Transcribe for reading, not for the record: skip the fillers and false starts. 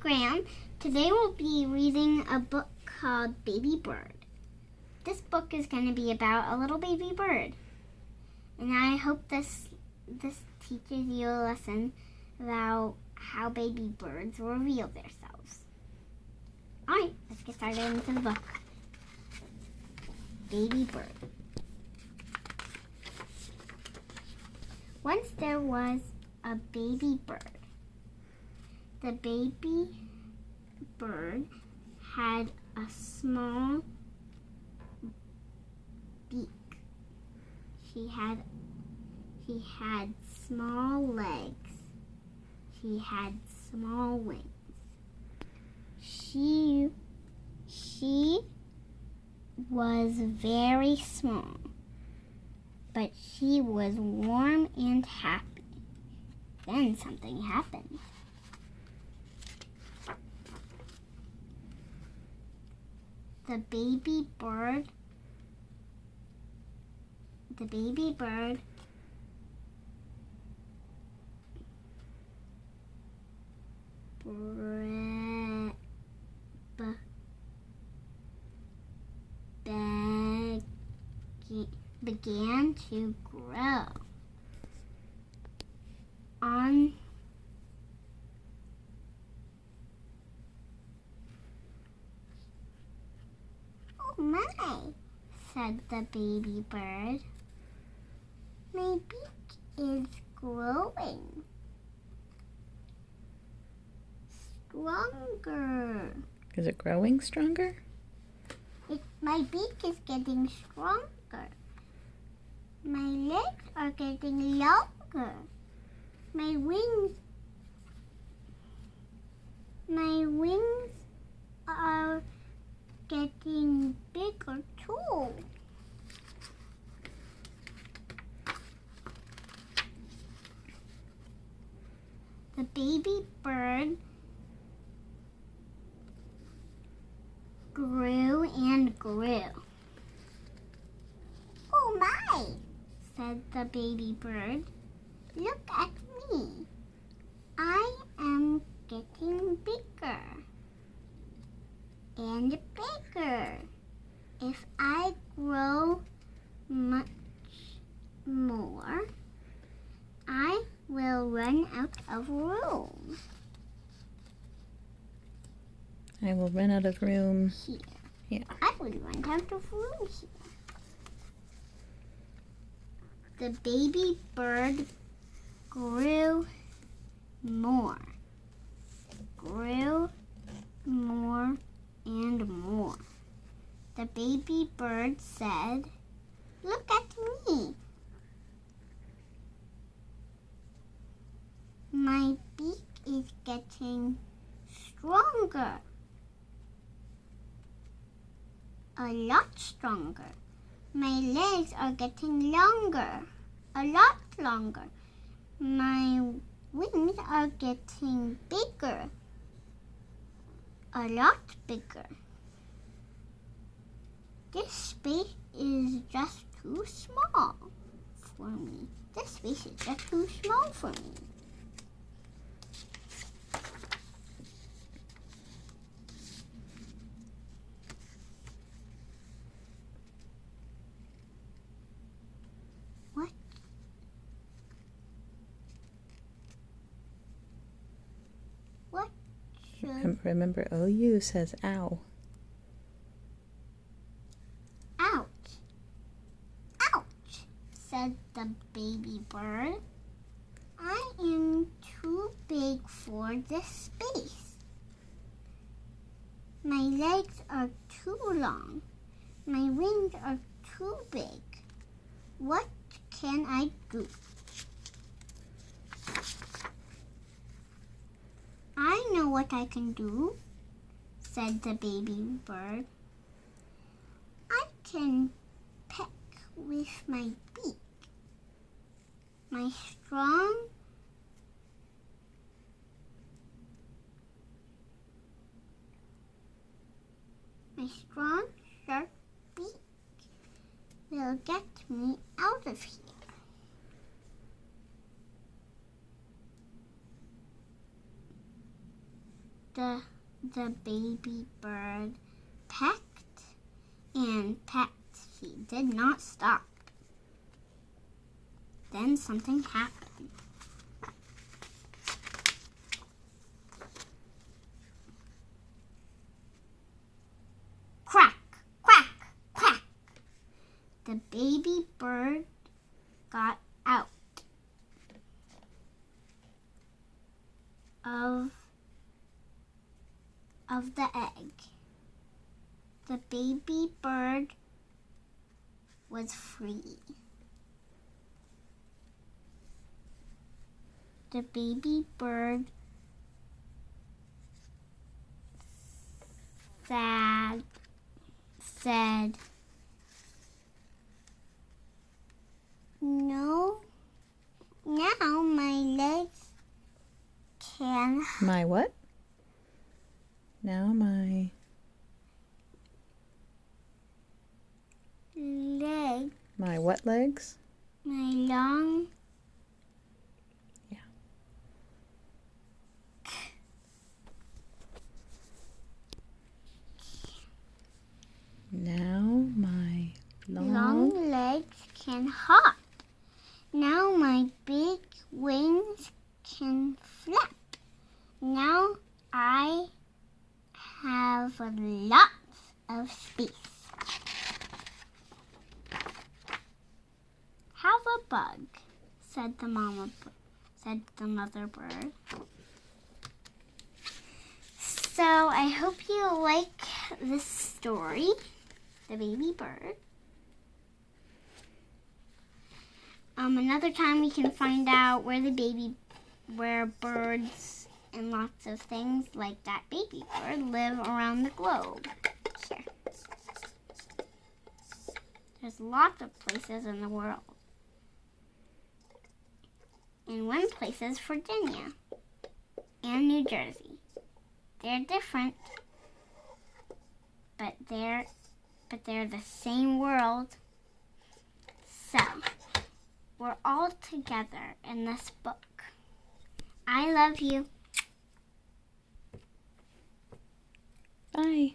Graham. Today we'll be reading a book called Baby Bird. This book is going to be about a little baby bird. And I hope this teaches you a lesson about how baby birds reveal themselves. Alright, let's get started into the book. Baby Bird. Once there was a baby bird. The baby bird had a small beak. She had small legs. She had small wings. She was very small, but she was warm and happy. Then something happened. The baby bird began to grow. Oh my, said the baby bird. My beak is growing stronger. Is it growing stronger? My beak is getting stronger. My legs are getting longer. My wings are getting bigger too. The baby bird grew and grew. Oh my, said the baby bird. Look at me. I am getting bigger and bigger. If I grow much more, I will run out of room. I will run out of room here. Yeah. I will run out of room here. The baby bird grew more and more. The baby bird said, "Look at me. My beak is getting stronger. A lot stronger. My legs are getting longer, a lot longer. My wings are getting bigger, a lot bigger. This space is just too small for me. This space is just too small for me." Remember, OU says ow. Ouch. Ouch, said the baby bird. I am too big for this space. My legs are too long. My wings are too big. What can I do? I know what I can do, said the baby bird. I can peck with my beak. My strong sharp beak will get me out of here. the baby bird pecked and pecked. He did not stop. Then something happened. Crack, quack, quack. The baby bird got out of the egg. The baby bird was free. The baby bird said, "No, now my legs can..." My what? Now my leg. My what legs? My long. Yeah. Now my long legs can hop. Now my big wings can flap. Now I have lots of space. Have a bug, said the mother bird. So I hope you like this story, The Baby Bird. Another time we can find out where birds and lots of things like that baby bird live around the globe. Here. There's lots of places in the world. And one place is Virginia and New Jersey. They're different, but they're the same world. So, we're all together in this book. I love you. Bye.